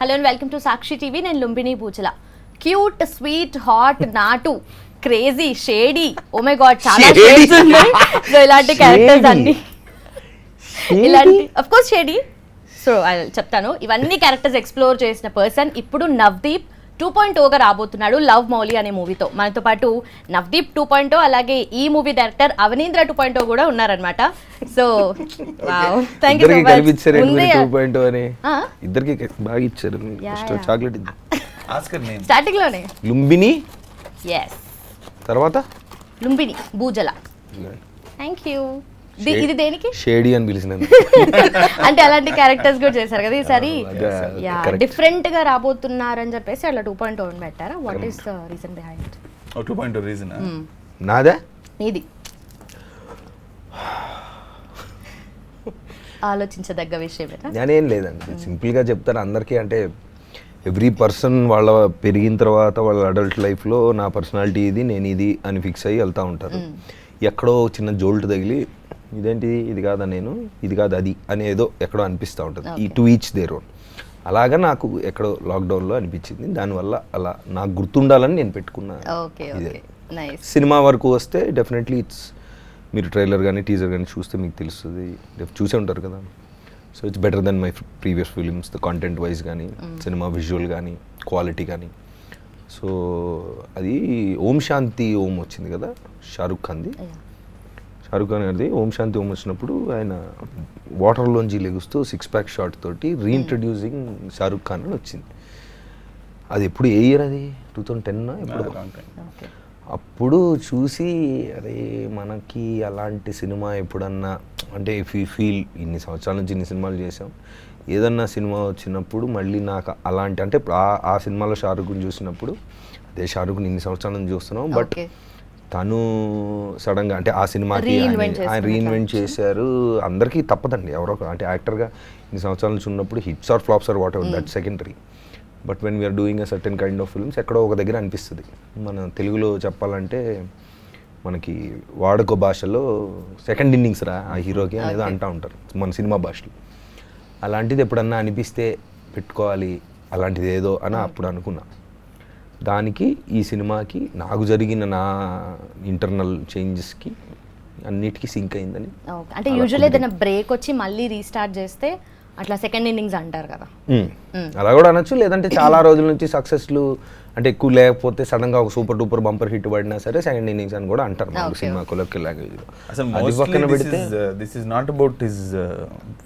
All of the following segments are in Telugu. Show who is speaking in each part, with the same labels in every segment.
Speaker 1: Hello and welcome to Sakshi TV. నేను Lumbini Poochala. Cute, sweet, hot, నాటు, crazy, shady, oh my god చాలా షేడ్స్ ఉన్నాయి. సో ఇలాంటి క్యారెక్టర్స్ అన్ని ఇలాంటి ఆఫ్ కోర్స్ షేడీ. సో చెప్తాను, ఇవన్నీ క్యారెక్టర్స్ ఎక్స్ప్లోర్ చేసిన పర్సన్ ఇప్పుడు నవదీప్ 2.0గా రాబోతున్నాడు లవ్ మౌలి అనే మూవీతో. మనతో పాటు నవదీప్ 2.0 అలాగే ఈ మూవీ డైరెక్టర్ అవనీంద్ర 2.0 కూడా ఉన్నారనమాట. So thank you so much.
Speaker 2: ఇద్దరికి బాగా ఇచ్చారు చాక్లెట్
Speaker 1: స్టార్టింగ్ లోనే
Speaker 2: లుంబిని,
Speaker 1: ఎస్
Speaker 2: తర్వాత
Speaker 1: లుంబిని బూజల. Thank you. ఇది దేనికి
Speaker 2: షేడీ అని పిలిచినందుకు.
Speaker 1: అంటే అలాంటి క్యారెక్టర్స్ కూడా చేశారు కదా ఈసారి. డిఫరెంట్ గా రాబోతున్నారని చెప్పేసి అట్లా 2.0 పెట్టారా? What is the reason behind it?
Speaker 3: 2.0 reason
Speaker 2: నాదా?
Speaker 1: ఇది ఆలోచించదగ్గ విషయమేనా?
Speaker 2: నేనేం లేదండి, సింపుల్గా చెప్తాను అందరికీ. అంటే ఎవ్రీ పర్సన్ వాళ్ళ పెరిగిన తర్వాత వాళ్ళ అడల్ట్ లైఫ్లో నా పర్సనాలిటీ ఇది, నేను ఇది అని ఫిక్స్ అయ్యి వెళ్తూ ఉంటారు. ఎక్కడో చిన్న జోల్ట్ తగిలి ఇదేంటి ఇది కాదా నేను, ఇది కాదు అది అనేదో ఎక్కడో అనిపిస్తూ ఉంటుంది. ఈ టు ఈచ్ దేర్ ఓన్. అలాగా నాకు ఎక్కడో లాక్డౌన్లో అనిపించింది. దానివల్ల అలా నాకు గుర్తుండాలని నేను పెట్టుకున్నా. ఇదే సినిమా వరకు వస్తే డెఫినెట్లీ ఇట్స్, మీరు ట్రైలర్ కానీ టీజర్ కానీ చూస్తే మీకు తెలుస్తుంది, చూసే ఉంటారు కదా. So it's better then my previous films, the content wise కానీ, సినిమా విజువల్ కానీ, క్వాలిటీ కానీ. సో అది ఓం శాంతి ఓం వచ్చింది కదా షారుఖ్ ఖాన్ది. షారుఖ్ ఖాన్ గారిది ఓం శాంతి ఓం వచ్చినప్పుడు ఆయన వాటర్లోంచి లెగుస్తూ 6 ప్యాక్ షాట్ తోటి రీఇంట్రడ్యూసింగ్ షారుఖ్ ఖాన్ అని వచ్చింది. అది ఎప్పుడు ఏ ఇయర్? అది 2010 ఎప్పుడు? అప్పుడు చూసి అరే మనకి అలాంటి సినిమా ఎప్పుడన్నా, అంటే ఇఫ్ యూ ఫీల్ ఇన్ని సంవత్సరాల నుంచి ఇన్ని సినిమాలు చేసాం, ఏదన్నా సినిమా వచ్చినప్పుడు మళ్ళీ నాకు అలాంటి, అంటే ఆ సినిమాలో షారుఖ్ని చూసినప్పుడు అదే షారుఖ్ని ఇన్ని సంవత్సరాల నుంచి చూస్తున్నాం, బట్ తను సడన్గా అంటే ఆ సినిమాకి ఆయన రీఇన్వెంట్ చేశారు. అందరికీ తప్పదండి, ఎవరో అంటే యాక్టర్గా ఇన్ని సంవత్సరాల నుంచి ఉన్నప్పుడు hits or flops or whatever, that secondary. But when we are doing a certain kind of films ఎక్కడో ఒక దగ్గర అనిపిస్తుంది. మన తెలుగులో చెప్పాలంటే మనకి వాడుక భాషలో సెకండ్ ఇన్నింగ్స్ రా ఆ హీరోకి అనేది అంటూ ఉంటారు మన సినిమా భాషలో. అలాంటిది ఎప్పుడన్నా అనిపిస్తే పెట్టుకోవాలి అలాంటిది ఏదో అని అప్పుడు అనుకున్నా. దానికి ఈ సినిమాకి నాకు జరిగిన నా ఇంటర్నల్ చేంజెస్కి అన్నిటికీ సింక్ అయిందని.
Speaker 1: అంటే యూజువల్లీ ఏదైనా బ్రేక్ వచ్చి మళ్ళీ రీస్టార్ట్ చేస్తే అట్లా సెకండ్ ఇన్నింగ్స్ అంటారు కదా,
Speaker 2: అలా కూడా అనొచ్చు. లేదంటే చాలా రోజుల నుంచి సక్సెస్లు అంటే ఎక్కువ లేకపోతే సడన్గా ఒక సూపర్ డూపర్ బంపర్ హిట్ పడినా సరే సెకండ్ ఇన్నింగ్స్ అని కూడా అంటారు సినిమా కొలెక్టివ్ లాంగ్వేజ్లో.
Speaker 3: అది పక్కన పెడితే this is not about his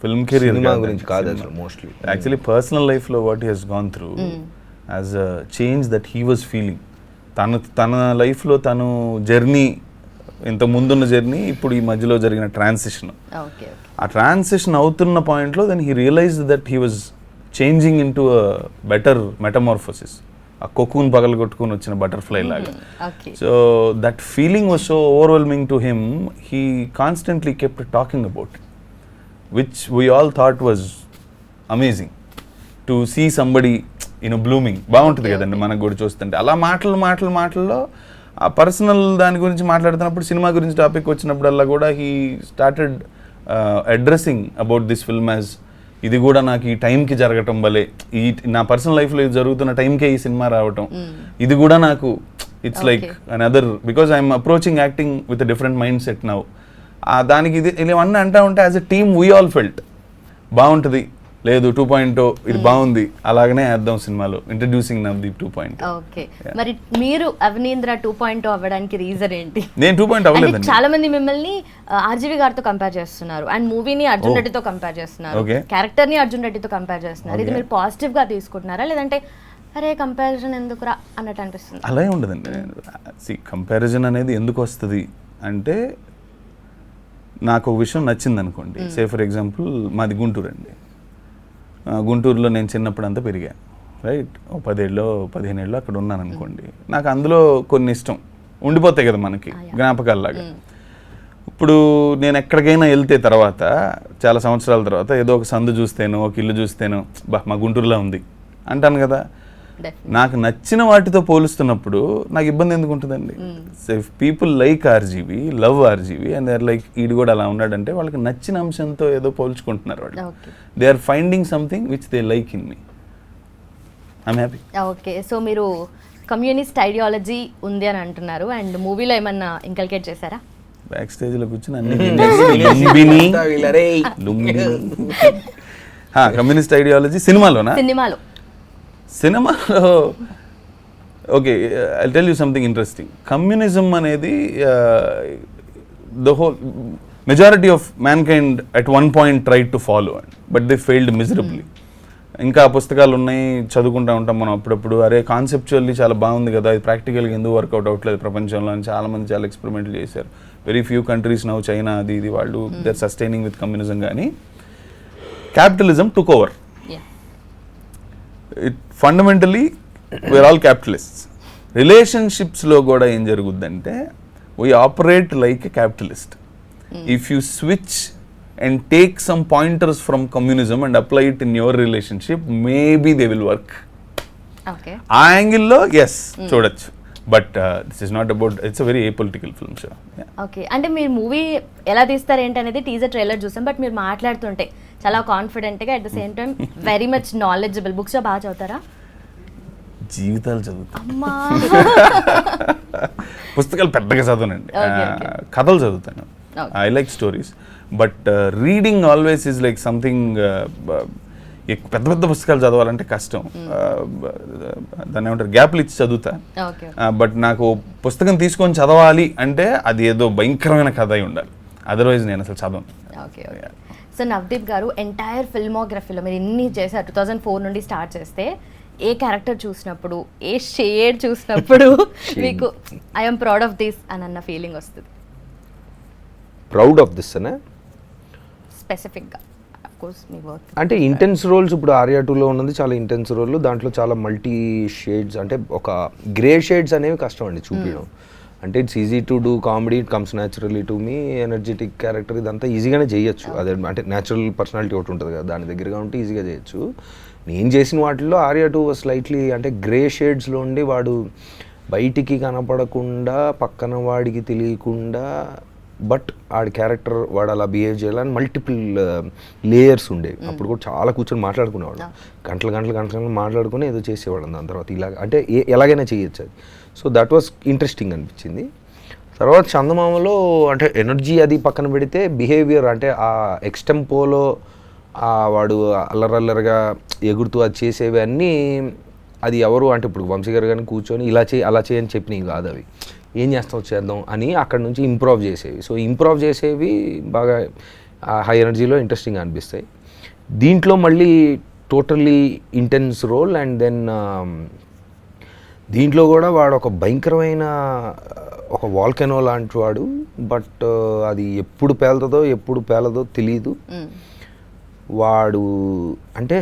Speaker 3: film career
Speaker 2: గురించి కాదు అసలు. మోస్ట్లీ
Speaker 3: యాక్చువల్లీ పర్సనల్ లైఫ్లో what he he's gone through as a change that he was feeling. తన లైఫ్లో తను జర్నీ, ఇంత ముందున్న జర్నీ, ఇప్పుడు ఈ మధ్యలో జరిగిన ట్రాన్సిషన్, ఆ ట్రాన్సిషన్ అవుతున్న పాయింట్లో then he realised that he was changing into a better metamorphosis. ఆ కొకూన్ పగలగొట్టుకుని వచ్చిన బటర్ఫ్లై లాగా. So that feeling was so overwhelming to him, he constantly kept talking about it, which we all thought was amazing to see somebody blooming. బాగుంటుంది కదండి మనకు కూడా చూస్తుంటే. అలా మాటల్లో ఆ పర్సనల్ దాని గురించి మాట్లాడుతున్నప్పుడు, సినిమా గురించి టాపిక్ వచ్చినప్పుడల్లా కూడా he started addressing about this film as, ఇది కూడా నాకు ఈ టైంకి జరగటం వల్లే, ఈ నా పర్సనల్ లైఫ్లో ఇది జరుగుతున్న టైంకే ఈ సినిమా రావటం, ఇది కూడా నాకు it's like another, because I'm approaching acting with a different mind set now. దానికి ఇది ఇవన్నీ అంటా ఉంటే as a team we all felt బాగుంటుంది. లేదు 2.0 ఇది బాగుంది, అలాగనే వేద్దాం సినిమాలో, ఇంట్రడ్యూసింగ్ నవదీప్ 2.0.
Speaker 1: ఓకే, మరి మీరు అవనీంద్ర 2.0 అవ్వడానికి రీజన్ ఏంటి?
Speaker 3: నేను 2.0 అవ్వలేదండి.
Speaker 1: చాలా మంది మిమ్మల్ని ఆర్జీవి గారితో కంపేర్ చేస్తున్నారు, అండ్ మూవీని అర్జున్ రెడ్డితో కంపేర్ చేస్తున్నారు, క్యారెక్టర్ ని అర్జున్ రెడ్డితో కంపేర్ చేస్తున్నారు. ఇది మీరు పాజిటివ్ గా తీసుకుంటున్నారా, లేదంటే అరే కంపారిజన్ ఎందుకురా అన్నట్టు అనిపిస్తుంది?
Speaker 3: అలా ఉండదండి. కంపారిజన్ అనేది ఎందుకు వస్తుంది అంటే, నాకు ఒక విషయం నచ్చింది అనుకోండి. సే ఫర్ ఎగ్జాంపుల్ మాది గుంటూరు అండి. గుంటూరులో నేను చిన్నప్పుడు అంతా పెరిగాను, రైట్. 10 ఏళ్ళు 15 ఏళ్ళు అక్కడ ఉన్నాను అనుకోండి. నాకు అందులో కొన్ని ఇష్టం ఉండిపోతాయి కదా మనకి జ్ఞాపకాల్లాగా. ఇప్పుడు నేను ఎక్కడికైనా వెళ్తే తర్వాత చాలా సంవత్సరాల తర్వాత ఏదో ఒక సందు చూస్తేనో ఒక ఇల్లు చూస్తేనో మా గుంటూరులో ఉంది అంటాను కదా. నాకు నచ్చిన వాటితో పోలుస్తున్నప్పుడు నాకు ఇబ్బంది ఎందుకు ఉంటుందండి? If people like RGV, love RGV and they are like ఈడు కూడా అలా ఉన్నాడంటే వాళ్ళకి నచ్చిన అంశంతో ఏదో పోల్చుకుంటున్నారు వాళ్ళు. They are finding something which they like in me. I'm happy.
Speaker 1: Okay, so మీరు కమ్యూనిస్ట్ ఐడియాలజీ ఉంది అని అంటున్నారు, అండ్ మూవీలో ఏమన్నా ఇంకల్కేట్ చేశారా?
Speaker 3: బ్యాక్ స్టేజ్లో కూర్చొని అన్ని కమ్యూనిస్ట్ ఐడియాలజీ సినిమాలోనా? సినిమాలో okay, I tell you something interesting. Communism అనేది the whole majority of mankind at one point tried to follow and but they failed miserably. ఇంకా పుస్తకాలు ఉన్నాయి, చదువుకుంటూ ఉంటాం మనం అప్పుడప్పుడు. అరే కాన్సెప్చువల్లీ చాలా బాగుంది కదా, ఇది ప్రాక్టికల్గా ఎందుకు వర్కౌట్ అవ్వట్లేదు ప్రపంచంలో అని చాలామంది చాలా ఎక్స్పెరిమెంట్లు చేశారు. Very few countries now, China అది ఇది వాళ్ళు they are sustaining with communism. కానీ capitalism took over. It fundamentally we are all capitalists. రిలేషన్షిప్స్లో కూడా ఏం జరుగుద్దంటే we operate like a capitalist. If you switch and take some pointers from communism and apply it in your relationship, maybe they will work.
Speaker 1: Okay.
Speaker 3: ఆ యాంగిల్లో ఎస్ చూడొచ్చు, but this is not about, it's a very apolitical film show.
Speaker 1: Okay, అంటే మీరు మూవీ ఎలా తీస్తారు ఏంటి అనేది టీజర్ ట్రైలర్ చూసాం, బట్ మీరు మాట్లాడుతుంటే చాలా కాన్ఫిడెంట్గా, at the same time very much knowledgeable. Books బాగా చదువుతారా?
Speaker 3: జీవితాలు చదువుతాను,
Speaker 1: అమ్మా.
Speaker 3: పుస్తకాలు పెద్దగా చదవనండి, కథలు చదువుతాను. I like stories, but reading always is like something. పెద్ద పెద్ద పుస్తకాలు చదవాలంటే కష్టం, దాన్ని ఏమంటారు గ్యాప్లు ఇచ్చి చదువుతా. బట్ నాకు పుస్తకం తీసుకొని చదవాలి అంటే అది ఏదో భయంకరమైన కథ అయి ఉండాలి, అదర్వైజ్ నేను అసలు చదవను.
Speaker 1: ఓకే, సో నవదీప్ గారు ఎంటైర్ ఫిల్మోగ్రఫీలో మీరు ఇన్ని చేశారు, 2004 నుండి స్టార్ట్ చేస్తే ఏ క్యారెక్టర్ చూసినప్పుడు, ఏ షేడ్ చూసినప్పుడు మీకు ఐఎమ్ ప్రౌడ్ ఆఫ్ దిస్ అని అన్న ఫీలింగ్ వస్తుంది?
Speaker 2: ప్రౌడ్ ఆఫ్ దిస్ అనే
Speaker 1: స్పెసిఫిక్గా కోర్స్ మీ వర్క్
Speaker 2: అంటే ఇంటెన్స్ రోల్స్. ఇప్పుడు ఆర్యా 2లో ఉన్నది చాలా ఇంటెన్స్ రోల్, దాంట్లో చాలా మల్టీ షేడ్స్, అంటే ఒక గ్రే షేడ్స్ అనేవి కష్టం అండి చూపించడం. అంటే it's easy to do comedy, it comes naturally to me. Energetic character ఇదంతా ఈజీగానే చేయొచ్చు, అదే అంటే న్యాచురల్ పర్సనాలిటీ ఒకటి ఉంటుంది కదా, దాని దగ్గరగా ఉంటే ఈజీగా చేయొచ్చు. నేను చేసిన వాటిల్లో ఆర్యా 2 స్లైట్లీ అంటే గ్రే షేడ్స్లో ఉండి, వాడు బయటికి కనపడకుండా పక్కన వాడికి తెలియకుండా, బట్ ఆడి క్యారెక్టర్ వాడు అలా బిహేవ్ చేయాలని మల్టిపుల్ లేయర్స్ ఉండేవి. అప్పుడు కూడా చాలా కూర్చొని మాట్లాడుకునేవాడు, గంటలు మాట్లాడుకుని ఏదో చేసేవాడు. దాని తర్వాత ఇలాగ అంటే ఎలాగైనా చేయొచ్చు అది. సో దట్ వాస్ ఇంట్రెస్టింగ్ అనిపించింది. తర్వాత చందమామలో అంటే ఎనర్జీ అది పక్కన పెడితే, బిహేవియర్ అంటే ఆ ఎక్స్టెంపోలో వాడు అల్లరల్లరగా ఎగురుతూ అది చేసేవి అన్నీ, అది ఎవరు అంటే ఇప్పుడు వంశీ గారు కానీ కూర్చొని ఇలా చేయి అలా చేయని చెప్పినవి కాదు, అవి ఏం చేద్దాం అని అక్కడ నుంచి ఇంప్రూవ్ చేసేవి. సో ఇంప్రూవ్ చేసేవి బాగా హై ఎనర్జీలో ఇంట్రెస్టింగ్గా అనిపిస్తాయి. దీంట్లో మళ్ళీ totally intense role, and then దీంట్లో కూడా వాడు ఒక భయంకరమైన ఒక వాల్కెనో లాంటి వాడు, బట్ అది ఎప్పుడు పేలదో తెలియదు. వాడు అంటే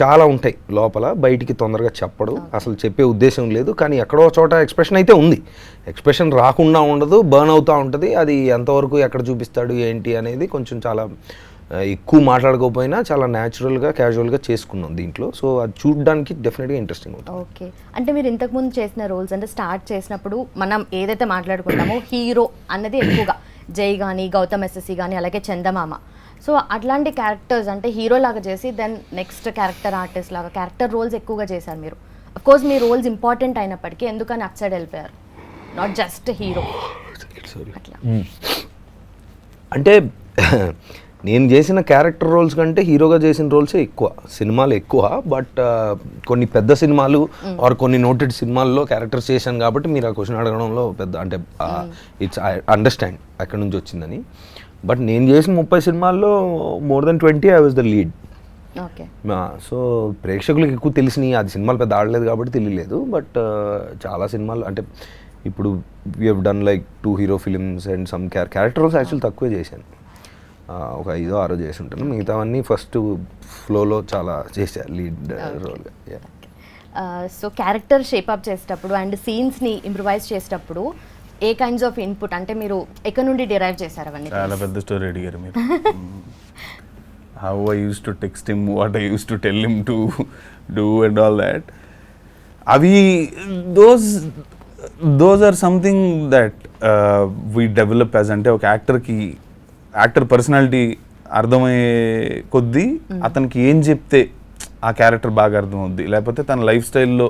Speaker 2: చాలా ఉంటాయి లోపల, బయటికి తొందరగా చెప్పడు, అసలు చెప్పే ఉద్దేశం లేదు. కానీ ఎక్కడో చోట ఎక్స్ప్రెషన్ అయితే ఉంది, ఎక్స్ప్రెషన్ రాకుండా ఉండదు, బర్న్ అవుతూ ఉంటుంది. అది ఎంతవరకు ఎక్కడ చూపిస్తాడు ఏంటి అనేది కొంచెం చాలా ఎక్కువ మాట్లాడుకోకపోయినా చాలా న్యాచురల్గా క్యాజువల్గా చేసుకున్నాం దీంట్లో. సో అది చూడడానికి డెఫినెట్గా ఇంట్రెస్టింగ్ ఉంటుంది.
Speaker 1: ఓకే, అంటే మీరు ఇంతకుముందు చేసిన రోల్స్ అంటే స్టార్ట్ చేసినప్పుడు మనం ఏదైతే మాట్లాడుకుంటామో హీరో అన్నది ఎక్కువగా జై కానీ, గౌతమ్ ఎస్ఎస్సి కానీ, అలాగే చందమామ. సో అట్లాంటి క్యారెక్టర్స్ అంటే హీరో లాగా చేసి దెన్ నెక్స్ట్ క్యారెక్టర్ ఆర్టిస్ట్ లాగా క్యారెక్టర్ రోల్స్ ఎక్కువగా చేశారు మీరు. అఫ్కోర్స్ మీ రోల్స్ ఇంపార్టెంట్ అయినప్పటికీ ఎందుకని అట్ సైడ్ వెళ్ళిపోయారు, నాట్ జస్ట్ హీరో అట్లా?
Speaker 2: అంటే నేను చేసిన క్యారెక్టర్ రోల్స్ కంటే హీరోగా చేసిన రోల్సే ఎక్కువ, సినిమాలు ఎక్కువ. బట్ కొన్ని పెద్ద సినిమాలు ఆర్ కొన్ని నోటెడ్ సినిమాల్లో క్యారెక్టర్స్ చేశాను కాబట్టి మీరు ఆ క్వశ్చన్ అడగడంలో పెద్ద అంటే ఇట్స్ ఐ అండర్స్టాండ్ ఎక్కడి నుంచి వచ్చిందని. బట్ నేను చేసిన 30 సినిమాల్లో more than 20 I was the lead. So ప్రేక్షకులకు ఎక్కువ తెలిసినాయి, అది సినిమాలు పెద్ద ఆడలేదు కాబట్టి తెలియలేదు. బట్ చాలా సినిమాలు అంటే ఇప్పుడు we have done like 2 hero films and some character roles actual తక్కువే చేశాను, ఒక 5-6 చేసి ఉంటాను. మిగతావన్నీ ఫస్ట్ ఫ్లోలో చాలా చేశాను లీడ్ రోల్.
Speaker 1: సో క్యారెక్టర్ షేప్అప్ చేసేటప్పుడు అండ్ సీన్స్ని ఇంప్రూవైజ్ చేసేటప్పుడు ఏ కైండ్స్ ఆఫ్ ఇన్పుట్ అంటే మీరు ఎక్కడ నుండి డిరైవ్ చేశారు అవన్నీ?
Speaker 3: చాలా పెద్ద స్టోరీ అడిగారు మీరు. How I use to text him, what I use to tell him to do and all that. అవి those are something that we develop as, అంటే ఒక యాక్టర్ పర్సనాలిటీ అర్థమయ్యే కొద్దీ అతనికి ఏం చెప్తే ఆ క్యారెక్టర్ బాగా అర్థమవుద్ది, లేకపోతే తన లైఫ్ స్టైల్లో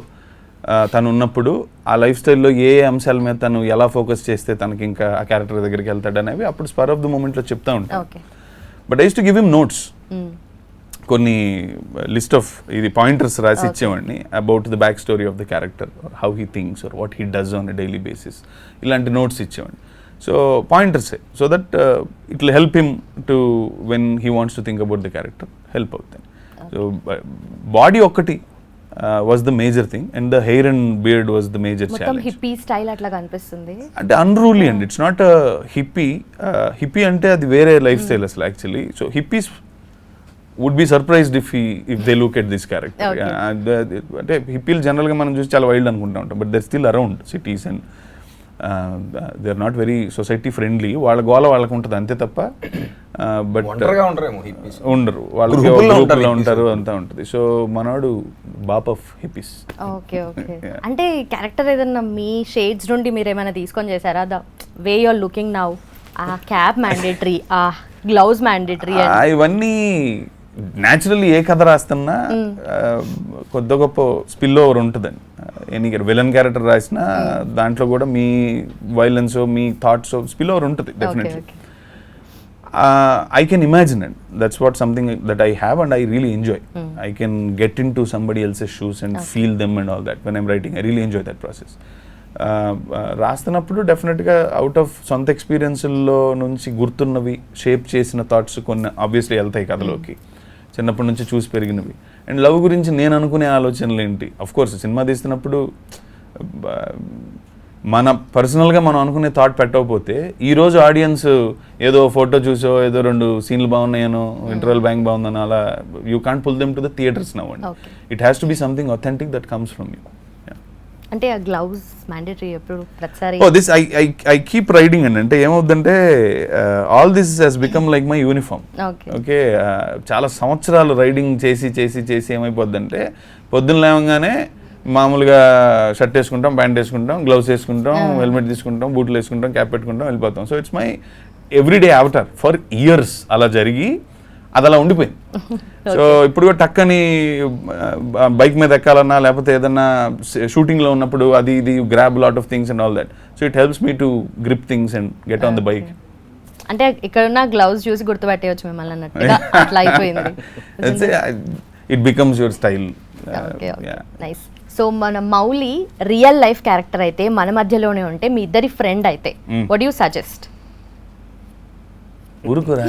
Speaker 3: తను ఉన్నప్పుడు ఆ లైఫ్ స్టైల్లో ఏ అంశాల మీద తను ఎలా ఫోకస్ చేస్తే తనకి ఇంకా ఆ క్యారెక్టర్ దగ్గరికి వెళ్తాడు అనేవి అప్పుడు స్పర్ ఆఫ్ ద మూమెంట్లో చెప్తా ఉంటాను. But I use to give him notes, కొన్ని లిస్ట్ ఆఫ్ ఇది పాయింటర్స్ రాసి ఇచ్చేవాడిని about the back story of the character, how he thinks or what he does on a daily basis, ఇలాంటి నోట్స్ ఇచ్చేవాడిని. సో పాయింటర్సే, so that it will help him to when he wants to think about the character help అవుతాయి. సో బాడీ ఒక్కటి was the major thing and the hair and beard was the major challenge.
Speaker 1: Hippie style అట్లా కనిపిస్తుంది
Speaker 3: అంటే అన్రూలీ అండి, ఇట్స్ నాట్ హిప్పీ. హిప్పీ అంటే అది వేరే లైఫ్ స్టైల్ అసలు actually. So hippies would be surprised if they look at this character. అంటే హిప్పీలు జనరల్గా మనం చూసి చాలా వైల్డ్ అనుకుంటా ఉంటాం, but they're still around cities and they are not very society friendly. వాళ్ళ గోల వాళ్ళకు ఉంటుంది అంతే తప్ప, బట్ ఉండరు, వాళ్ళ గ్రూపుల్లో ఉంటారు, అంతా ఉంటుంది. సో మనవాడు బాప్ ఆఫ్ హిప్పీస్.
Speaker 1: Okay okay. అంటే క్యారెక్టర్ ఏదన్నా మీ షేడ్స్ నుండి మీరు ఏమైనా తీసుకొని చేశారా? The way your looking now, ఆ క్యాప్ మ్యాండేటరీ, ఆ గ్లౌజ్ మ్యాండేటరీ,
Speaker 3: ఇవన్నీ న్యాచురల్లీ ఏ కథ రాస్తున్నా కొద్ది గొప్ప స్పిల్ ఓవర్ ఉంటుందండి. ఎనీ విలన్ క్యారెక్టర్ రాసినా దాంట్లో కూడా మీ వైలెన్స్, మీ థాట్స్ స్పిల్ ఓవర్ ఉంటుంది definitely. I can imagine it. That's what something that I have and I really enjoy. I can get into somebody else's shoes and feel them and all that when I'm writing. I really enjoy that process. రాస్తున్నప్పుడు డెఫినెట్గా అవుట్ ఆఫ్ సొంత ఎక్స్పీరియన్స్లో నుంచి గుర్తున్నవి షేప్ చేసిన థాట్స్ కొన్ని ఆబ్వియస్లీ వెళ్తాయి కథలోకి, చిన్నప్పటి నుంచి చూసి పెరిగినవి. అండ్ లవ్ గురించి నేను అనుకునే ఆలోచనలు ఏంటి, అఫ్ కోర్స్ సినిమా తీస్తున్నప్పుడు మన పర్సనల్గా మనం అనుకునే థాట్ పెట్టకపోతే ఈరోజు ఆడియన్స్ ఏదో ఫోటో చూసో ఏదో 2 సీన్లు బాగున్నాయనో ఇంటర్వెల్ బ్యాంక్ బాగుందనో అలా you can't pull them to the theatres now అండి. It has to be something authentic that comes from you.
Speaker 1: అంటే ఆ గ్లౌజ్ మ్యాండేటరీ ఎప్పుడు ప్రతిసారి
Speaker 3: దిస్ ఐ కీప్ రైడింగ్ అండి. అంటే ఏమవుతుందంటే all this has become like my uniform. Okay, చాలా సంవత్సరాలు రైడింగ్ చేసి చేసి చేసి ఏమైపోద్దంటే పొద్దున్న లేవగానే మామూలుగా షర్ట్ వేసుకుంటాం, ప్యాంట్ వేసుకుంటాం, గ్లౌస్ వేసుకుంటాం, హెల్మెట్ తీసుకుంటాం, బూట్లు వేసుకుంటాం, క్యాప్ పెట్టుకుంటాం, వెళ్ళిపోతాం. So it's my everyday Avatar for years. అలా జరిగి అది అలా ఉండిపోయింది. సో ఇప్పుడు కూడా టక్కని బైక్ మీద ఎక్కాలన్నా లేకపోతే ఏదన్నా షూటింగ్లో ఉన్నప్పుడు అది ఇది grab lot of things and all that. So it helps me to grip things and get on the bike.
Speaker 1: అంటే ఇక్కడ ఉన్న గ్లౌజ్ చూసి గుర్తుపట్టేయచ్చు మిమ్మల్ని అన్నట్టుగా అట్లా అయిపోయింది.
Speaker 3: It becomes your style.
Speaker 1: Nice. So మన మౌలి రియల్ లైఫ్ క్యారెక్టర్ అయితే మన మధ్యలోనే ఉంటే మీ ఇద్దరి ఫ్రెండ్ అయితే వాట్ యూ సజెస్ట్?
Speaker 3: ఊరుకురా,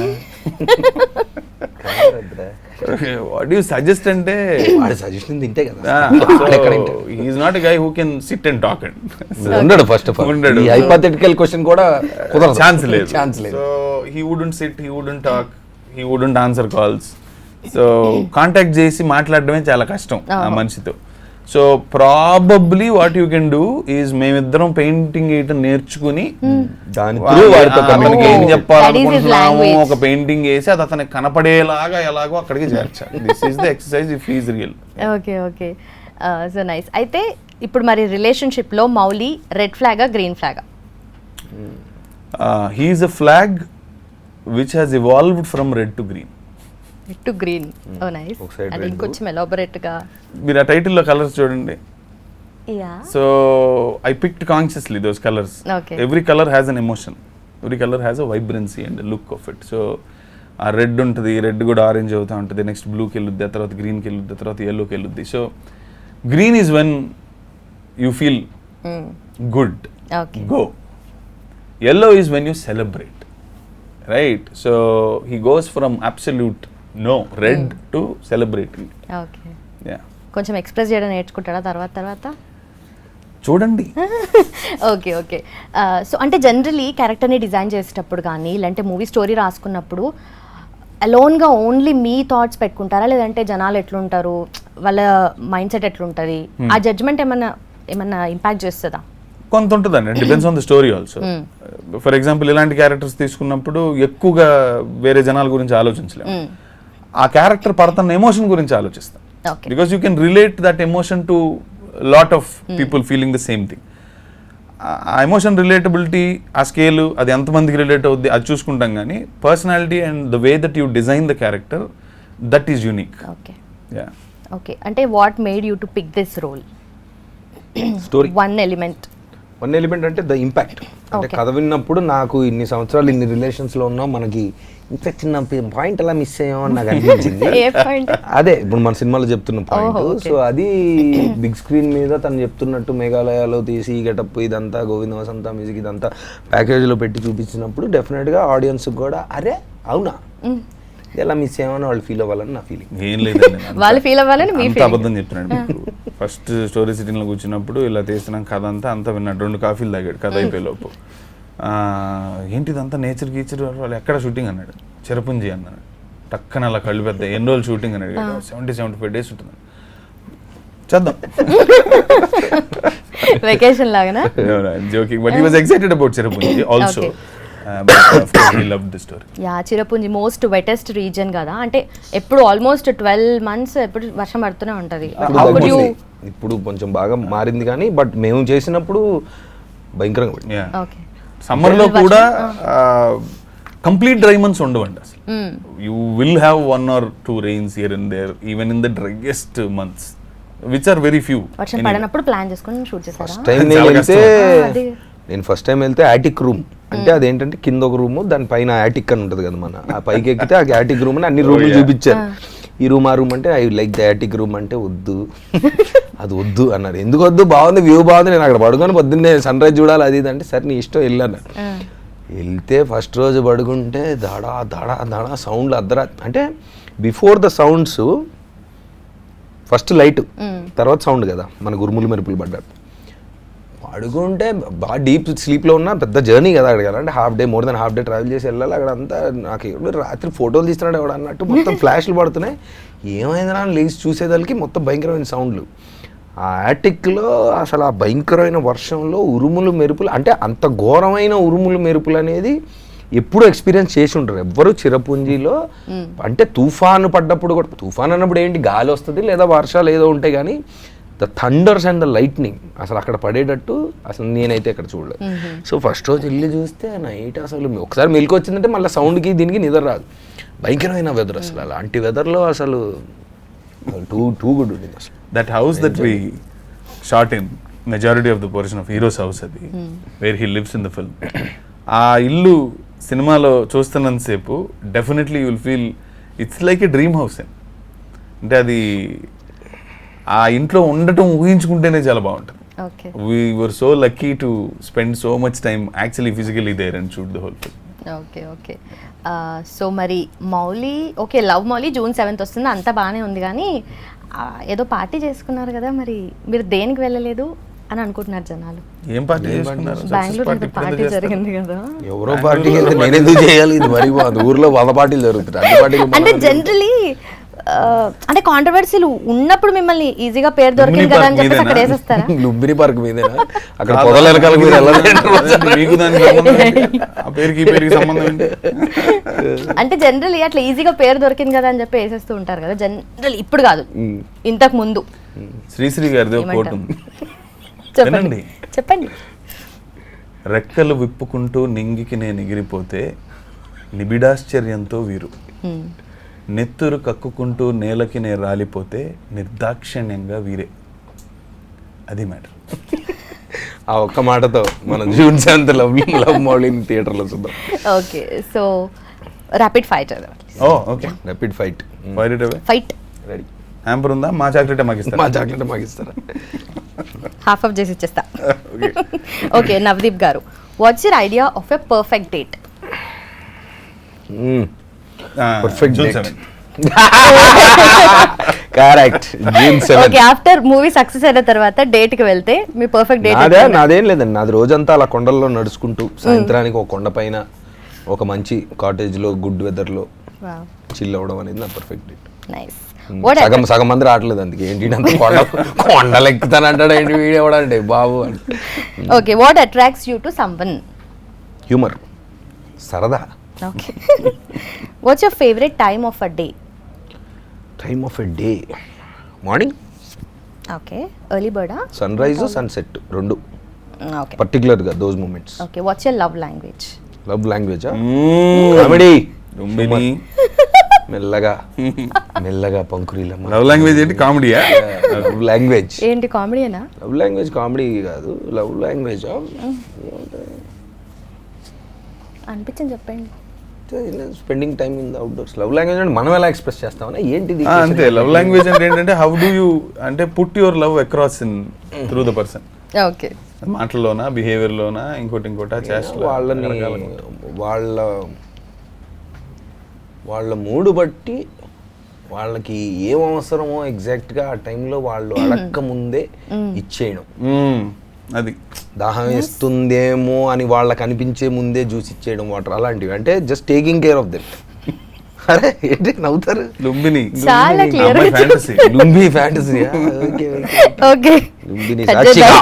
Speaker 3: వాట్ యూ సజెస్ట్ అంటే
Speaker 2: సజెషన్ తింటే కదా.
Speaker 3: He's not a guy who can sit and talk and
Speaker 2: ఉండడు. ఫస్ట్ ఆఫ్ ఆల్ ఈ హైపోథెటికల్ క్వశ్చన్ కూడా కుదరదు,
Speaker 3: ఛాన్స్ లేదు.
Speaker 2: So
Speaker 3: he wouldn't sit, he wouldn't talk, he wouldn't answer calls. So contact చేసి మాట్లాడడమే చాలా కష్టం ఆ మనిషితో. So probably what you can do is మేమిద్దరం పెయింటింగ్ వేయటం నేర్చుకుని ఏం చెప్పాలనుకుంటున్నాము ఒక పెయింటింగ్ వేసి అది అతనికి కనపడేలాగా ఎలాగో అక్కడికి చేర్చాలి. This is the exercise if is real.
Speaker 1: Okay okay. So nice. అయితే ఇప్పుడు మరి రిలేషన్షిప్ లో మౌలి రెడ్ ఫ్లాగా గ్రీన్ ఫ్లాగా?
Speaker 3: He is a flag which has evolved from red to green.
Speaker 1: Red to green. Oh nice. అంటే ఇంకొంచెం ఎలాబొరేట్ గా
Speaker 3: మీరు ఆ టైటిల్లో కలర్స్ చూడండి. So I picked consciously those colours. Every colour has an emotion, every colour has a vibrancy and look of it. So ఆ రెడ్ ఉంటుంది, రెడ్ కూడా ఆరెంజ్ అవుతూ ఉంటుంది, నెక్స్ట్ బ్లూకి వెళ్ళుద్ది, ఆ తర్వాత గ్రీన్కి వెళ్ళుద్ది, ఆ తర్వాత ఎల్లోకి వెళ్ళుద్ది. So green is when you feel good, go. Yellow is when you celebrate, right? So he goes from absolute no red to celebrating.
Speaker 1: Okay. కొంచెం ఎక్స్ప్రెస్ చేయడం నేర్చుకుంటాడా తర్వాత?
Speaker 3: చూడండి.
Speaker 1: Okay okay. సో అంటే జనరలీ క్యారెక్టర్ని డిజైన్ చేసేటప్పుడు కానీ లేదంటే మూవీ స్టోరీ రాసుకున్నప్పుడు అలోన్గా ఓన్లీ మీ థాట్స్ పెట్టుకుంటారా, లేదంటే జనాలు ఎట్లుంటారు, వాళ్ళ మైండ్ సెట్ ఎట్లుంటుంది, ఆ జడ్జ్మెంట్ ఏమన్నా ఇంపాక్ట్ చేస్తుందా?
Speaker 3: కొంత ఉంటుందండి, depends on the story also. For example ఇలాంటి క్యారెక్టర్స్ తీసుకున్నప్పుడు ఎక్కువగా వేరే జనాల గురించి ఆలోచించలేము. ఆ క్యారెక్టర్ పడుతున్న ఎమోషన్ గురించి ఆలోచిస్తాం, because you can relate that emotion to lot of people feeling the same thing. ఆ ఎమోషన్ రిలేటబిలిటీ, ఆ స్కేల్, అది ఎంతమందికి రిలేట్ అవుద్ది అది చూసుకుంటాం. కానీ personality and the way that you design the character, that is unique.
Speaker 1: Okay okay, అంటే what made you to pick this role?
Speaker 2: Story
Speaker 1: one element
Speaker 2: అంటే ద ఇంపాక్ట్. అంటే కథ విన్నప్పుడు నాకు ఇన్ని సంవత్సరాలు ఇన్ని రిలేషన్స్లో ఉన్నాం, మనకి ఇంత చిన్న పాయింట్ అలా మిస్ అయ్యాం అని నాకు అనిపించింది.
Speaker 1: ఏ పాయింట్?
Speaker 2: అదే ఇప్పుడు మన సినిమాలో చెప్తున్న పాయింట్. సో అది బిగ్ స్క్రీన్ మీద తను చెప్తున్నట్టు మేఘాలయాలో తీసి గెటప్ ఇదంతా గోవింద వసంత మ్యూజిక్ ఇదంతా ప్యాకేజ్లో పెట్టి చూపించినప్పుడు డెఫినెట్గా ఆడియన్స్ కూడా అరే అవునా ఎలా మిస్ అయ్యామని వాళ్ళు ఫీల్ అవ్వాలని నా ఫీలింగ్.
Speaker 3: ఏం లేదండి,
Speaker 1: వాళ్ళు ఫీల్ అవ్వాలని మీ
Speaker 3: అంత అబద్ధం చెప్తున్నాడు మీకు. ఫస్ట్ స్టోరీ సిటీలో కూర్చున్నప్పుడు ఇలా తీస్తున్నాం కథ అంతా విన్నాడు, 2 కాఫీలు తాగాడు కథ అయిపోయేలోపు. ఏంటిదంతా నేచర్ గీచర్, వాళ్ళు ఎక్కడ షూటింగ్ అన్నాడు, చిరపుంజి అన్నాడు. టక్కన అలా కళ్ళు పెద్ద, ఎన్ని రోజులు షూటింగ్ అన్నాడు, 70-75 days ఉంటుంది, చేద్దాం
Speaker 1: వెకేషన్ లాగానా?
Speaker 3: Joking, but he was excited about Cherrapunji also. But of course he loved the story.
Speaker 1: Yeah, Cherrapunji most wettest region కదా, అంటే ఎప్పుడు ఆల్మోస్ట్ 12 months ఎప్పుడు వర్షం పడుతూనే ఉంటది.
Speaker 2: ఇప్పుడు కొంచెం బాగా మారింది కానీ బట్ మేము చేసినప్పుడు భయంకరంగా పడింది.
Speaker 1: ఓకే,
Speaker 3: సమ్మర్ లో కూడా కంప్లీట్ డ్రై మంత్స్ ఉండవండి అసలు. You will have 1 or 2 rains here and there even in the driest months which are very few.
Speaker 1: వర్షం పడినప్పుడు ప్లాన్ చేసుకొని షూట్ చేశారా?
Speaker 2: నేను ఫస్ట్ టైం వెళ్తే యాటిక్ రూమ్ అంటే అదేంటంటే కింద ఒక రూమ్, దాని పైన యాటిక్ అని ఉంటుంది కదా, మన ఆ పైకి ఎక్కితే ఆ యాటిక్ రూమ్ అని అన్ని రూమ్లు చూపించారు. ఈ రూమ్ ఆ రూమ్ అంటే ఐ లైక్ ద యాటిక్ రూమ్ అంటే వద్దు అది వద్దు అన్నారు. ఎందుకు వద్దు, బాగుంది వ్యూ బాగుంది, నేను అక్కడ పడుకొని పొద్దున్నే సన్ రైజ్ చూడాలి అది ఇది అంటే సరే నీ ఇష్టం వెళ్ళాను. వెళ్తే ఫస్ట్ రోజు పడుకుంటే దడా దడా దడా సౌండ్లు అర్ధరాత్రి, అంటే before the sounds first light తర్వాత సౌండ్ కదా, మన ఉరుములు మెరుపులు పడ్డారు. పడుకుంటే బాగా డీప్ స్లీప్లో ఉన్న పెద్ద జర్నీ కదా అక్కడ, అంటే more than half day travel చేసి వెళ్ళాలి అక్కడ అంతా. నాకు రాత్రి ఫోటోలు తీస్తున్నాడు ఎవడ అన్నట్టు మొత్తం ఫ్లాష్లు పడుతున్నాయి, ఏమైందా అని లేచి చూసేదానికి మొత్తం భయంకరమైన సౌండ్లు. ఆ యాటిక్లో అసలు ఆ భయంకరమైన వర్షంలో ఉరుములు మెరుపులు, అంటే అంత ఘోరమైన ఉరుములు మెరుపులు అనేది ఎప్పుడు ఎక్స్పీరియన్స్ చేసి ఉంటారు ఎవ్వరు చిరపుంజిలో. అంటే తుఫాను పడ్డప్పుడు కూడా, తుఫాన్ అన్నప్పుడు ఏంటి గాలి వస్తుంది లేదా వర్షాలు ఏదో ఉంటాయి, కానీ the Thunders and the lightning అసలు అక్కడ పడేటట్టు అసలు నేనైతే ఇక్కడ చూడలేదు. సో ఫస్ట్ రోజు వెళ్ళి చూస్తే నైట్ అసలు ఒకసారి మెలకు వచ్చిందంటే మళ్ళీ సౌండ్కి దీనికి నిద్ర రాదు, భయంకరమైన వెదర్ అసలు. అలాంటి వెదర్లో అసలు టూ గుడ్ ఉండేది అసలు.
Speaker 3: That house that we shot in, majority of the portion of Hero's house అది, where he lives in the film. ఆ ఇల్లు సినిమాలో చూస్తున్నంతసేపు definitely you will feel it's like a dream house. అంటే అది ఆ ఇంట్లో ఉండటం ఊహించుకుంటేనే చాలా బాగుంటుంది. We were so lucky to spend so much time actually physically there and shoot the whole film.
Speaker 1: Okay. So మరి Mouli, okay love Mouli June 7th వస్తుంది, అంతా బాగానే ఉంది, కానీ ఏదో పార్టీ చేసుకున్నారు కదా, మరి మీరు దేనికి వెళ్ళలేదు అని అనుకుంటున్నారు జనాలు?
Speaker 3: ఏం పార్టీ చేసుకున్నారు?
Speaker 1: బెంగళూరు పార్టీ జరిగింది కదా.
Speaker 2: ఎవరో పార్టీ నేను ఎందుకు చేయాలి, ఇది మరి ఊర్లో 100 పార్టీలు జరుగుతాయి.
Speaker 1: అంటే జనరలీ అంటే కాంట్రవర్సీలు ఉన్నప్పుడు మిమ్మల్ని ఈజీగా పేరు దొరికింది కదా అని చెప్పేసి అక్కడ వేసేస్తారా?
Speaker 2: లుంబిని పార్క్ మీదేనా, అక్కడ పొదల వెనకాల మీరు
Speaker 1: అంటే జనరలీ అట్లా ఈజీగా పేరు దొరికింది కదా అని చెప్పి వేసేస్తూ ఉంటారు కదా జనరల్. ఇప్పుడు కాదు, ఇంతకు ముందు
Speaker 3: శ్రీశ్రీ గారిది కోటు
Speaker 1: చెప్పండి.
Speaker 3: రెక్కలు విప్పుకుంటూ నింగికి నేను ఎగిరిపోతే నిబిడాశ్చర్యంతో వీరు, నెత్తురు కక్కుకుంటూ నేలకి నే రాలిపోతే నిర్దాక్షిణ్యంగా వీరే. అది మ్యాటర్.
Speaker 2: ఆ ఒక్క మాటతో మనం June 7th లవ్ మౌలిని థియేటర్లో చూద్దాం.
Speaker 1: Okay, so rapid fight.
Speaker 3: Okay,
Speaker 2: rapid fight.
Speaker 1: Fight
Speaker 2: ready.
Speaker 3: Hamper ఉందా? మా చాక్లెట్ మాకు ఇస్తారా?
Speaker 1: హాఫ్ ఆఫ్ చేసి ఇచ్చేస్తా. ఓకే, నవదీప్ గారు, watts your idea of a perfect date?
Speaker 2: Perfect date correct. June 7th.
Speaker 1: Okay, after movie success అయిన తర్వాత డేట్ కి వెళ్తే మీ పర్ఫెక్ట్ డేట్?
Speaker 2: నాదేం లేదండి, నాది రోజంతా అలా కొండల్లో నడుచుకుంటూ సాయంత్రానికి ఒక కొండ పైన ఒక మంచి కాటేజ్ లో గుడ్ వెదర్ లో చిల్ అవ్వడం అనేది నా పర్ఫెక్ట్ డేట్.
Speaker 1: నైస్.
Speaker 2: సగం మంది రావట్లేదు అందుకే, ఏంటి కొండలు ఎక్కుతానంటాడు ఏంటి వీడియో అంటే బాబు.
Speaker 1: Okay, what attracts you to someone?
Speaker 2: Humour, సరదా.
Speaker 1: Okay, what's your favourite time of a day?
Speaker 2: Time of a day morning.
Speaker 1: Okay, early బర్డా?
Speaker 2: సన్ రైజ్ సన్సెట్ రెండు.
Speaker 1: ఓకే,
Speaker 2: పర్టికులర్ గా those moments.
Speaker 1: Okay, what's your love language?
Speaker 2: Love language comedy. మెల్లగా మెల్లగా పంకురీలమ్మ.
Speaker 3: లవ్ లాంగ్వేజ్ ఏంటి, కామెడీయా?
Speaker 2: లవ్ లాంగ్వేజ్
Speaker 1: ఏంటి కామెడీనా?
Speaker 2: లవ్ లాంగ్వేజ్ కామెడీ కాదు, లవ్ లాంగ్వేజ్
Speaker 1: అనిపించింది చెప్పండి.
Speaker 2: Spending time in the outdoors. Love language అంటే మనం ఎలా ఎక్స్ప్రెస్ చేస్తామన్నా ఏంటిది?
Speaker 3: అంతే. లవ్ లాంగ్వేజ్ అంటే ఏంటంటే హౌ డూ యూ అంటే put your love across in through the person.
Speaker 1: Okay.
Speaker 3: మాటల్లోనా, బిహేవియర్లోనా, ఇంకోటి చేష్టలో,
Speaker 2: వాళ్ళని వాళ్ళ మూడు బట్టి వాళ్ళకి ఏం అవసరమో ఎగ్జాక్ట్గా ఆ టైంలో వాళ్ళు అడక్క ముందే ఇచ్చేయడం.
Speaker 3: అది
Speaker 2: దాహం వేస్తుందేమో అని వాళ్ళకి అనిపించే ముందే జ్యూస్ ఇచ్చేయడం, వాటర్, అలాంటివి. అంటే just taking care of that. అరే ఏంటి నవ్వుతారు?
Speaker 3: లుంబిని
Speaker 1: చాలా clear
Speaker 3: fantasy.
Speaker 2: Lumbi fantasy.
Speaker 1: Okay
Speaker 2: Lumbini సాక్షిగా.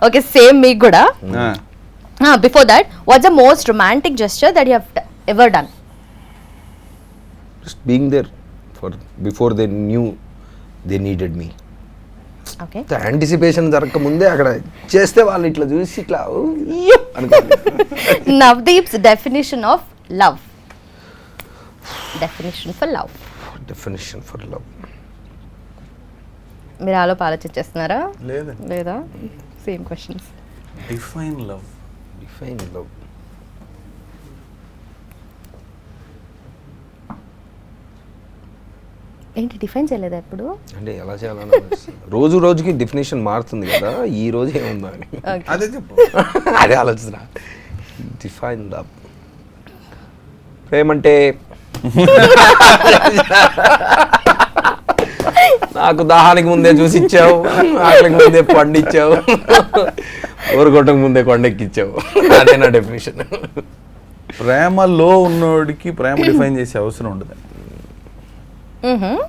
Speaker 1: ఓకే, సేమ్ మీకు కూడా. Before that, what's the most romantic gesture that you have ever done?
Speaker 2: Just being there for before they knew they needed me.
Speaker 1: Okay.
Speaker 2: Anticipation జరగక ముందే అక్కడ చేస్తే వాళ్ళు ఇట్లా చూసి ఇట్లా అనుకోండి.
Speaker 1: Navdeep's definition of love. Definition for love.
Speaker 2: Definition for love.
Speaker 1: మీరు ఆలోపు ఆలోచించేస్తున్నారా?
Speaker 3: లేదండి.
Speaker 1: లేదా? Same questions.
Speaker 3: Define love.
Speaker 2: Define love.
Speaker 1: ఏంటి డిఫైన్ చేయలేదా ఎప్పుడు?
Speaker 2: అంటే ఎలా చేయాలని రోజు రోజుకి డెఫినేషన్ మారుతుంది కదా, ఈ రోజు ఏముందా అని
Speaker 3: అదే చెప్పు.
Speaker 2: అదే ఆలోచన. Define love. ప్రేమంటే నాకు దాహానికి ముందే చూసి ఇచ్చావు, ఆకలికి ముందే పండిచ్చావు, ఊరుగొట్టకు ముందే కొండెక్కిచ్చావు. అదే నా డెఫినేషన్.
Speaker 3: ప్రేమలో ఉన్నోడికి ప్రేమ డిఫైన్ చేసే అవసరం ఉండదు.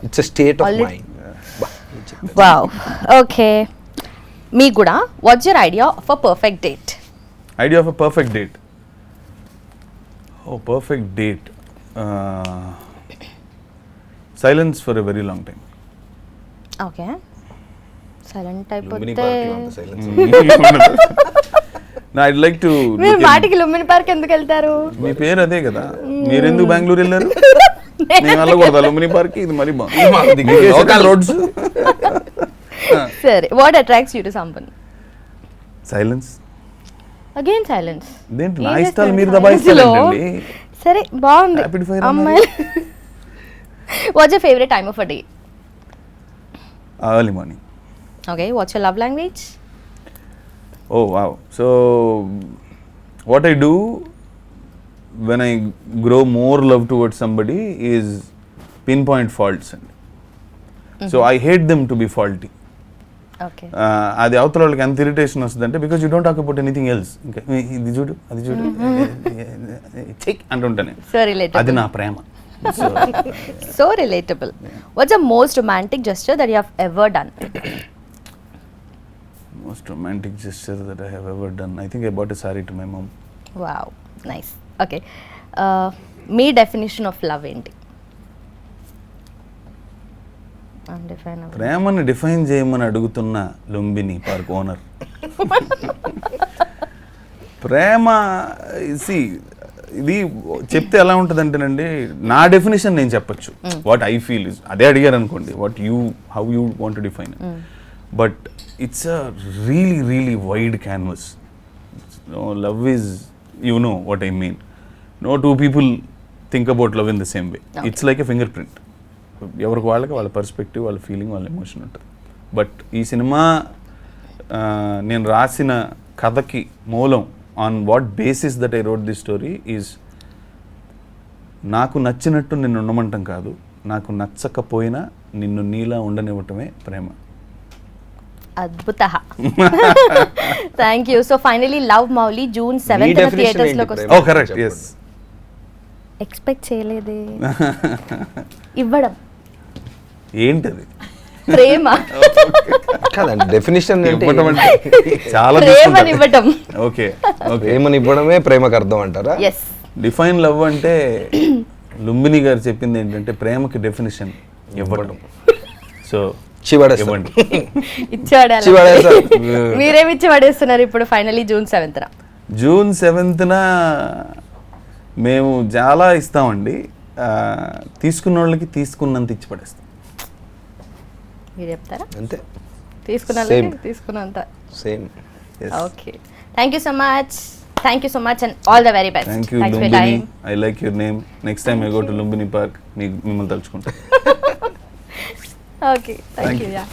Speaker 2: It's a state of mind.
Speaker 1: Wow. Okay, మీకు కూడా what's your idea of a perfect date?
Speaker 3: Idea of a perfect date. Oh perfect date. Silence for a very long time.
Speaker 1: Okay, silent
Speaker 2: Lumbini
Speaker 1: అయిపోతే
Speaker 2: పార్క్లో అంత silence.
Speaker 3: I'd like to.
Speaker 1: మీరు మాటికి లుంబిని పార్క్ ఎందుకు వెళ్తారు?
Speaker 3: మీ పేరు అదే కదా, మీరెందుకు బెంగళూరు వెళ్ళారు? నేను వెళ్ళకూడదు లుంబిని పార్క్, ఇది మరి లోకల్ రోడ్స్.
Speaker 1: సరే, what attracts you to someone?
Speaker 3: Silence.
Speaker 1: Again silence.
Speaker 3: దేంట్లో నా ఇష్టాలు మీరు దబాయిస్తారండి.
Speaker 1: సరే, బాగుంది.
Speaker 3: Rapid fire
Speaker 1: అమ్మాయి. Watts your favourite time of a day?
Speaker 3: Early morning.
Speaker 1: Okay, what's your love language?
Speaker 3: Oh wow. So what I do when I grow more love towards somebody is pinpoint faults. So I hate them to be faulty.
Speaker 1: Okay.
Speaker 3: అది అవతల వాళ్ళకి ఎంత ఇరిటేషన్ వస్తుందంటే because you don't talk about anything else. ఇంకా ఇది చూడు, అది చూడు, చెక్ అంటుంటానే.
Speaker 1: So relatable.
Speaker 3: అది నా ప్రేమ.
Speaker 1: So relatable. What's the most romantic gesture that you have ever done?
Speaker 3: Most romantic gesture that I have ever done. I think I bought a saree to my mom.
Speaker 1: Wow, nice. Okay, me definition of love ఏంటి?
Speaker 3: ప్రేమని డిఫైన్ చేయమని అడుగుతున్న లుంబిని పార్క్ ఓనర్. ప్రేమ ఇది చెప్తే ఎలా ఉంటుంది అంటేనండి, నా డెఫినేషన్ నేను చెప్పచ్చు. వాట్ ఐ ఫీల్ ఇస్ అదే అడిగారు అనుకోండి, what you how you want to define. But it's a really really wide canvas. Love is, you know what I mean. No two people think about love in the same way. Okay. It's like a fingerprint. ఎవరికి వాళ్ళకి వాళ్ళ పర్స్పెక్టివ్, వాళ్ళ ఫీలింగ్, వాళ్ళ ఎమోషన్ ఉంటుంది. బట్ ఈ సినిమా నేను రాసిన కథకి మూలం, on what basis that I wrote this story is, నాకు నచ్చినట్టు నిన్ను ఉండమంటం కాదు, నాకు నచ్చకపోయినా నిన్ను నీలా ఉండనివ్వటమే ప్రేమ.
Speaker 1: అద్భుత. Thank you. So finally love Mouli June 7th theatres లోకి వస్తుంది.
Speaker 3: ఓ కరెక్ట్, yes.
Speaker 1: ఎక్స్పెక్ట్ చేయలేదే. ఇవ్వడం
Speaker 3: ఏంటది?
Speaker 1: ప్రేమ
Speaker 2: కాదండి, డెఫినేషన్
Speaker 3: ఇవ్వటం అంటే చాలా
Speaker 1: ప్రేమని ఇవ్వడం.
Speaker 3: ఓకే,
Speaker 2: ప్రేమని ఇవ్వడమే ప్రేమకు అర్థం అంటారా?
Speaker 1: ఎస్.
Speaker 3: డిఫైన్ లవ్ అంటే లుంబిని గారు చెప్పింది ఏంటంటే ప్రేమకి డెఫినేషన్ ఇవ్వడం. సో ఇవ్వండి.
Speaker 1: మీరేమి ఇచ్చి పడేస్తున్నారు ఇప్పుడు finally June 7th?
Speaker 3: June 7th మేము చాలా ఇస్తామండి. తీసుకున్న వాళ్ళకి తీసుకున్నంత ఇచ్చి పడేస్తాం.
Speaker 1: మీరు చెప్తారా?
Speaker 2: అంతే,
Speaker 1: తీసుకున్న తీసుకున్నంత.
Speaker 2: Same.
Speaker 1: Okay, thank you so much. Thank you so much and all the very best.
Speaker 3: Thank you,
Speaker 1: Thanks for your
Speaker 3: Lumbini.
Speaker 1: time.
Speaker 3: I like your name. Next time I go to Lumbini Park, మిమ్మల్ని తలుచుకుంటా.
Speaker 1: Okay, thank you. Yeah.